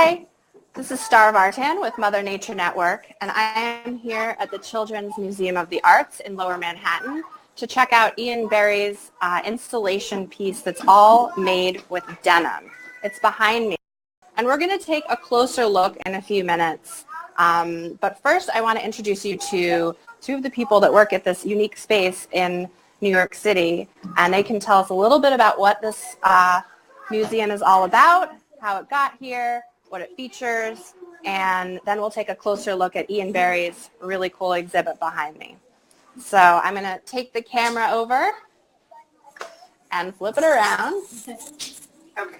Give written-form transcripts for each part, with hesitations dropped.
Hi, this is Star Vartan with Mother Nature Network, and I am here at the Children's Museum of the Arts in Lower Manhattan to check out Ian Berry's installation piece that's all made with denim. It's behind me, and we're going to take a closer look in a few minutes. But first, I want to introduce you to two of the people that work at this unique space in New York City, and they can tell us a little bit about what this museum is all about, how it got here, what it features, and then we'll take a closer look at Ian Berry's really cool exhibit behind me. So I'm going to take the camera over and flip it around. Okay,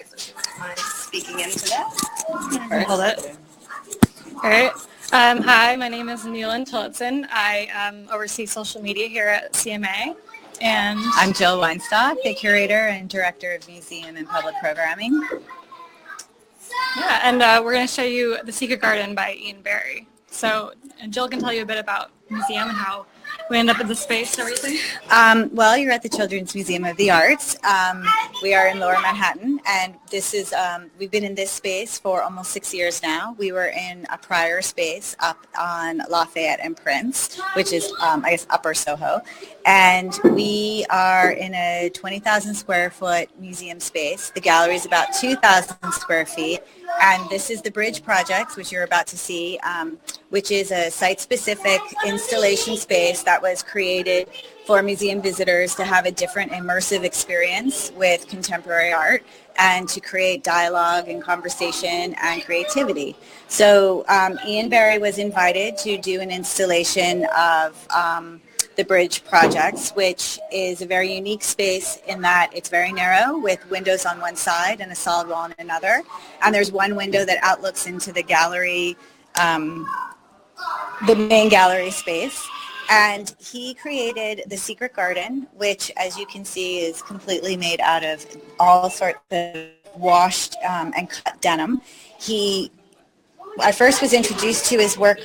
so do you mind speaking into that? Hold it. All right. Hi, my name is Neelan Tillotson. I oversee social media here at CMA. And I'm Jill Weinstock, the curator and director of museum and public programming. Yeah, and we're going to show you The Secret Garden by Ian Berry. So, and Jill can tell you a bit about the museum and how we end up in this space and everything. Well, you're at the Children's Museum of the Arts. We are in Lower Manhattan, and this is, we've been in this space for almost 6 years now. We were in a prior space up on Lafayette and Prince, which is, I guess, Upper Soho. And we are in a 20,000 square foot museum space. The gallery is about 2,000 square feet. And this is the Bridge Project, which you're about to see, which is a site-specific installation space that was created for museum visitors to have a different immersive experience with contemporary art and to create dialogue and conversation and creativity. So Ian Berry was invited to do an installation of the Bridge Projects, which is a very unique space in that it's very narrow with windows on one side and a solid wall on another. And there's one window that outlooks into the gallery, the main gallery space. And he created The Secret Garden, which, as you can see, is completely made out of all sorts of washed and cut denim. I first was introduced to his work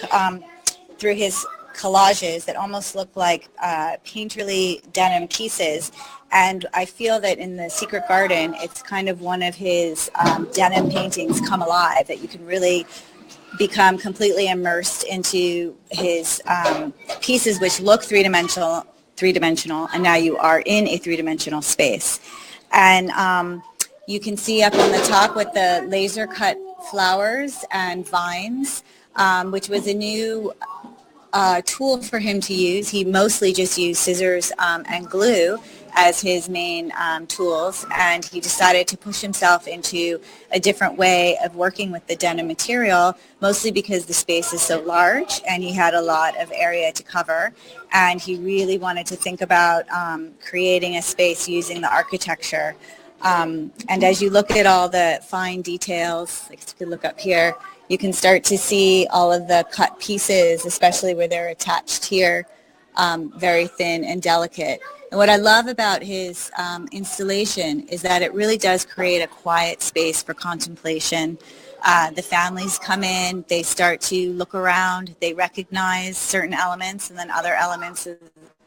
through his collages that almost look like painterly denim pieces, and I feel that in The Secret Garden it's kind of one of his denim paintings come alive, that you can really become completely immersed into his pieces, which look three-dimensional, and now you are in a three-dimensional space. And you can see up on the top with the laser cut flowers and vines, which was a new tool for him to use. He mostly just used scissors and glue as his main tools, and he decided to push himself into a different way of working with the denim material, mostly because the space is so large and he had a lot of area to cover, and he really wanted to think about creating a space using the architecture. And as you look at all the fine details, like you can look up here, you can start to see all of the cut pieces, especially where they're attached here, very thin and delicate. And what I love about his installation is that it really does create a quiet space for contemplation. The families come in, they start to look around, they recognize certain elements, and then other elements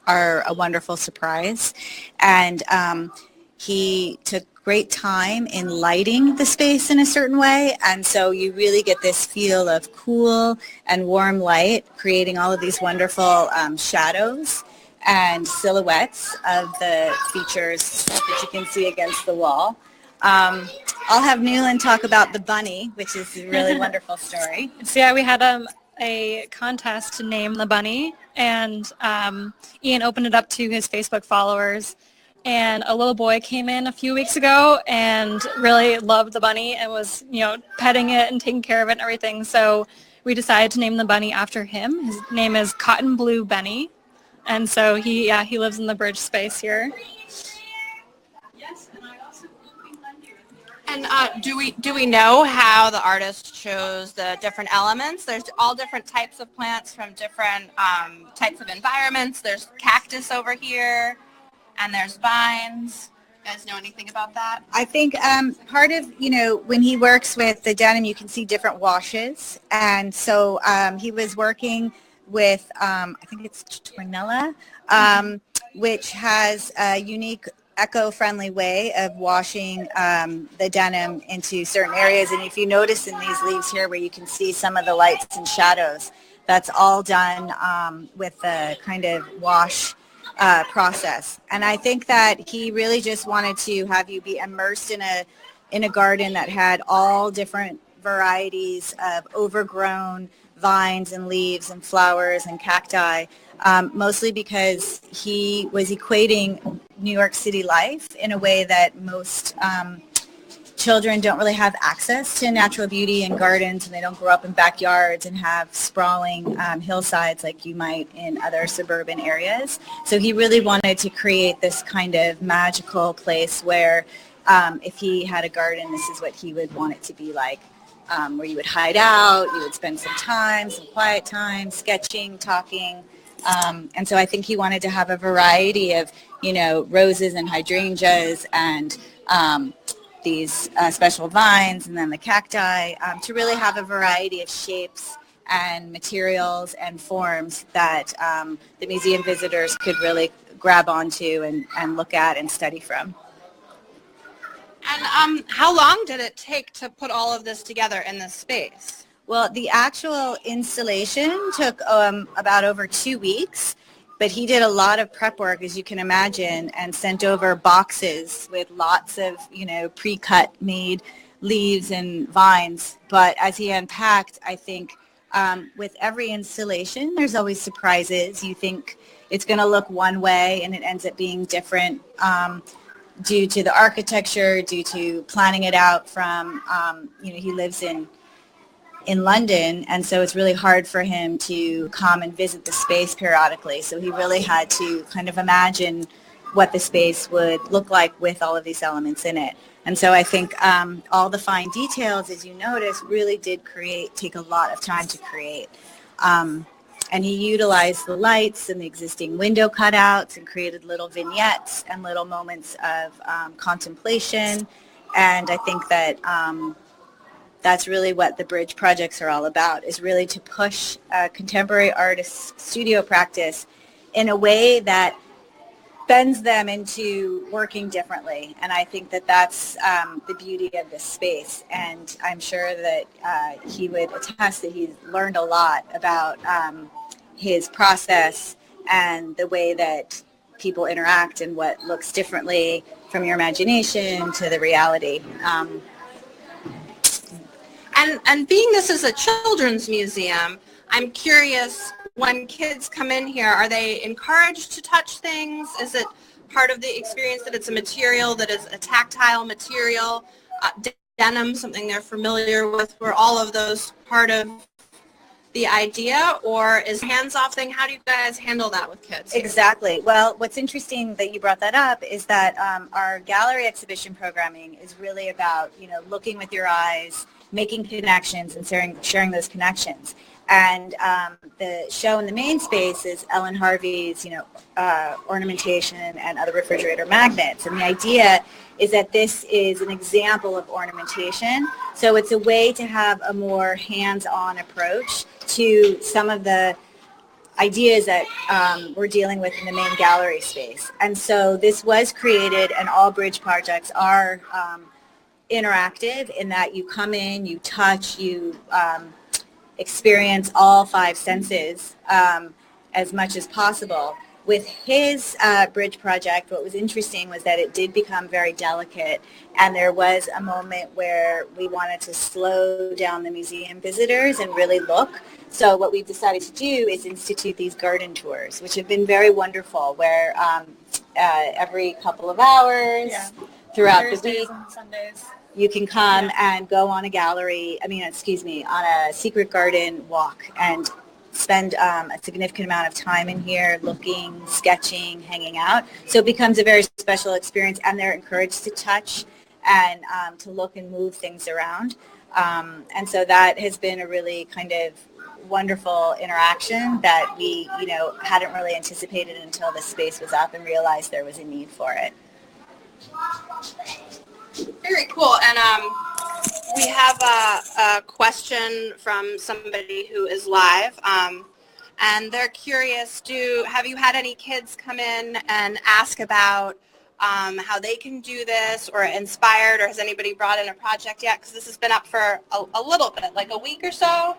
are a wonderful surprise. And he took great time in lighting the space in a certain way, and so you really get this feel of cool and warm light, creating all of these wonderful shadows and silhouettes of the features that you can see against the wall. I'll have Neelan talk about the bunny, which is a really wonderful story. So yeah, we had a contest to name the bunny, and Ian opened it up to his Facebook followers. And a little boy came in a few weeks ago and really loved the bunny and was, petting it and taking care of it and everything. So we decided to name the bunny after him. His name is Cotton Blue Benny. And so he lives in the Bridge space here. Yes, and I also And do we know how the artist chose the different elements? There's all different types of plants from different types of environments. There's cactus over here. And there's vines. You guys know anything about that? I think part of, when he works with the denim, you can see different washes. And so he was working with, I think it's Tornella, which has a unique eco-friendly way of washing the denim into certain areas. And if you notice in these leaves here where you can see some of the lights and shadows, that's all done with the kind of wash process. And I think that he really just wanted to have you be immersed in a garden that had all different varieties of overgrown vines and leaves and flowers and cacti, mostly because he was equating New York City life in a way that most children don't really have access to natural beauty and gardens, and they don't grow up in backyards and have sprawling hillsides like you might in other suburban areas. So he really wanted to create this kind of magical place where if he had a garden, this is what he would want it to be like. Where you would hide out, you would spend some time, some quiet time, sketching, talking. And so I think he wanted to have a variety of, roses and hydrangeas and these special vines and then the cacti to really have a variety of shapes and materials and forms that the museum visitors could really grab onto and look at and study from. And how long did it take to put all of this together in this space? Well, the actual installation took about over 2 weeks, but he did a lot of prep work, as you can imagine, and sent over boxes with lots of, pre-cut made leaves and vines. But as he unpacked, I think with every installation, there's always surprises. You think it's going to look one way, and it ends up being different. Due to the architecture, due to planning it out from, he lives in London, and so it's really hard for him to come and visit the space periodically. So he really had to kind of imagine what the space would look like with all of these elements in it. And so I think all the fine details, as you notice, really did take a lot of time to create. And he utilized the lights and the existing window cutouts and created little vignettes and little moments of contemplation. And I think that that's really what the bridge projects are all about, is really to push contemporary artists' studio practice in a way that bends them into working differently. And I think that that's the beauty of this space. And I'm sure that he would attest that he's learned a lot about his process and the way that people interact and what looks differently from your imagination to the reality. And being this is a children's museum, I'm curious, when kids come in here, are they encouraged to touch things? Is it part of the experience that it's a material that is a tactile material? Denim, something they're familiar with, were all of those part of the idea, or is hands-off thing? How do you guys handle that with kids? Exactly. Well, what's interesting that you brought that up is that our gallery exhibition programming is really about, looking with your eyes, making connections and sharing those connections. And the show in the main space is Ellen Harvey's, ornamentation and other refrigerator magnets. And the idea is that this is an example of ornamentation. So it's a way to have a more hands-on approach to some of the ideas that we're dealing with in the main gallery space. And so this was created, and all bridge projects are interactive in that you come in, you touch, you experience all 5 senses as much as possible. With his bridge project, what was interesting was that it did become very delicate, and there was a moment where we wanted to slow down the museum visitors and really look. So what we've decided to do is institute these garden tours, which have been very wonderful, where every couple of hours throughout Thursdays the week, and Sundays. you can come and go on on a secret garden walk and spend a significant amount of time in here looking, sketching, hanging out. So it becomes a very special experience, and they're encouraged to touch and to look and move things around. And so that has been a really kind of wonderful interaction that we, hadn't really anticipated until the space was up and realized there was a need for it. Very cool. And we have a question from somebody who is live, and they're curious, have you had any kids come in and ask about how they can do this or inspired, or has anybody brought in a project yet? Because this has been up for a little bit, like a week or so.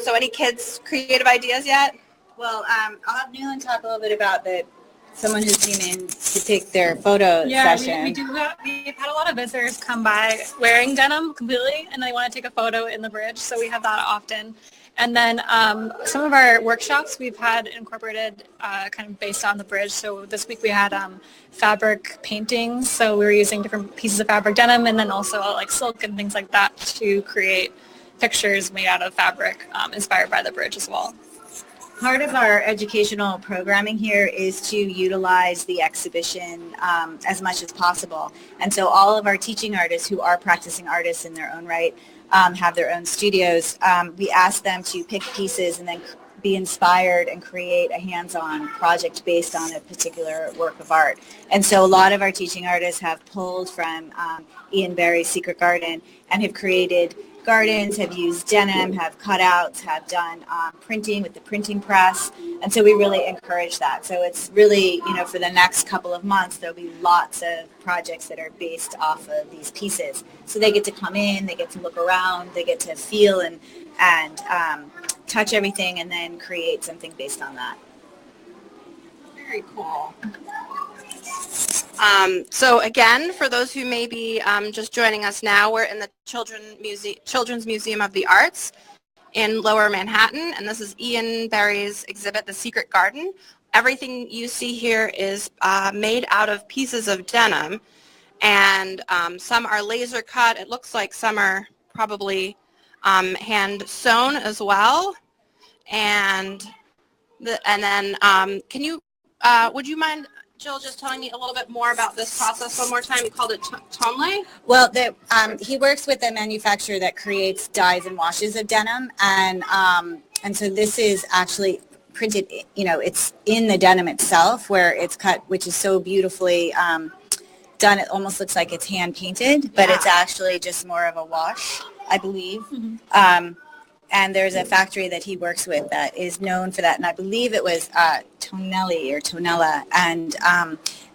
So any kids' creative ideas yet? Well, I'll have Newland talk a little bit about someone who came in to take their photo session. We've had a lot of visitors come by wearing denim completely, and they want to take a photo in the bridge, so we have that often. And then some of our workshops we've had incorporated kind of based on the bridge. So this week we had fabric paintings, so we were using different pieces of fabric denim and then also like silk and things like that to create pictures made out of fabric inspired by the bridge as well. Part of our educational programming here is to utilize the exhibition as much as possible. And so all of our teaching artists who are practicing artists in their own right have their own studios. We ask them to pick pieces and then be inspired and create a hands-on project based on a particular work of art. And so a lot of our teaching artists have pulled from Ian Barry's Secret Garden and have created gardens, have used denim, have cutouts, have done printing with the printing press. And so we really encourage that. So it's really, for the next couple of months, there'll be lots of projects that are based off of these pieces. So they get to come in, they get to look around, they get to feel and touch everything and then create something based on that. Very cool. So again, for those who may be just joining us now, we're in the Children's Museum of the Arts in Lower Manhattan, and this is Ian Barry's exhibit, The Secret Garden. Everything you see here is made out of pieces of denim, and some are laser cut. It looks like some are probably hand sewn as well. And then can you, would you mind, Jill, just telling me a little bit more about this process one more time? You called it tonlay? Well, he works with a manufacturer that creates dyes and washes of denim, and so this is actually printed, it's in the denim itself where it's cut, which is so beautifully done. It almost looks like it's hand painted, but it's actually just more of a wash, I believe. Mm-hmm. And there's a factory that he works with that is known for that. And I believe it was Tonelli or Tonella. And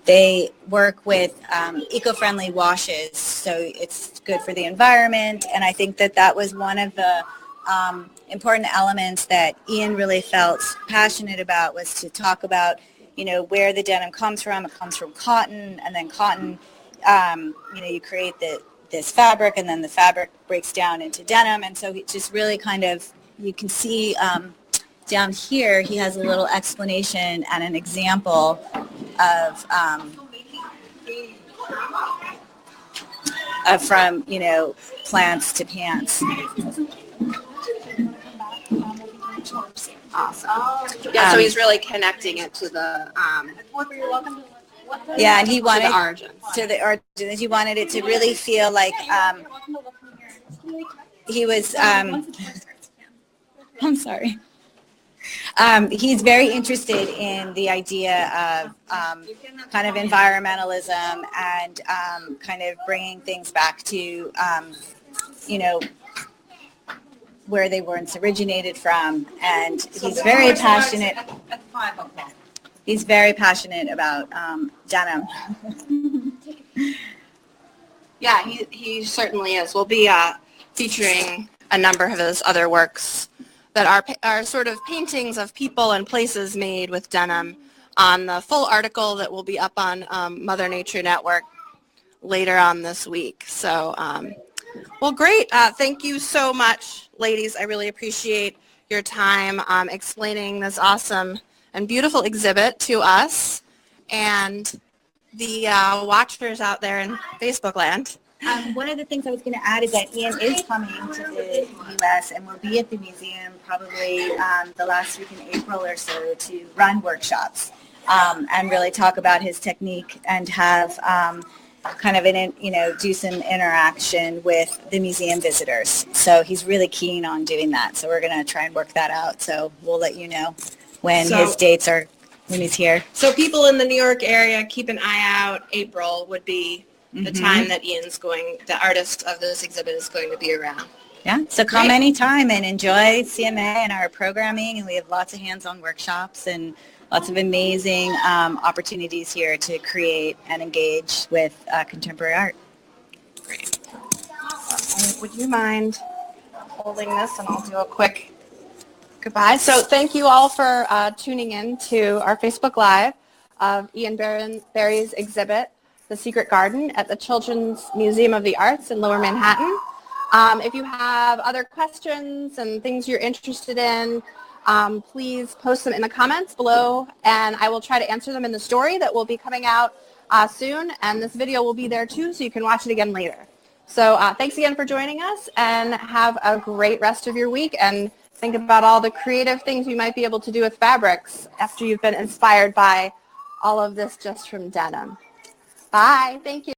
they work with eco-friendly washes. So it's good for the environment. And I think that was one of the important elements that Ian really felt passionate about, was to talk about, where the denim comes from. It comes from cotton. And then cotton, you create this fabric, and then the fabric breaks down into denim. And so it just really kind of, you can see down here, he has a little explanation and an example of from, plants to pants. Awesome. Yeah, so he's really connecting it to the yeah, and he wanted to the origins. He wanted it to really feel like he was. I'm sorry. He's very interested in the idea of kind of environmentalism and kind of bringing things back to where they once originated from, and he's very passionate. He's very passionate about denim. Yeah, he certainly is. We'll be featuring a number of his other works that are sort of paintings of people and places made with denim on the full article that will be up on Mother Nature Network later on this week. So, well, great. Thank you so much, ladies. I really appreciate your time explaining this awesome and beautiful exhibit to us and the watchers out there in Facebook land. One of the things I was going to add is that Ian is coming to the U.S. and will be at the museum probably the last week in April or so to run workshops and really talk about his technique and have kind of do some interaction with the museum visitors. So he's really keen on doing that. So we're going to try and work that out. So we'll let you know when his dates are, when he's here. So people in the New York area, keep an eye out. April would be the time that the artist of this exhibit is going to be around. Yeah, so come anytime and enjoy CMA and our programming, and we have lots of hands-on workshops and lots of amazing opportunities here to create and engage with contemporary art. Great. Would you mind holding this, and I'll do a quick goodbye. So thank you all for tuning in to our Facebook Live of Ian Berry's exhibit, The Secret Garden, at the Children's Museum of the Arts in Lower Manhattan. If you have other questions and things you're interested in, please post them in the comments below, and I will try to answer them in the story that will be coming out soon, and this video will be there too, so you can watch it again later. So thanks again for joining us, and have a great rest of your week, and think about all the creative things you might be able to do with fabrics after you've been inspired by all of this just from denim. Bye. Thank you.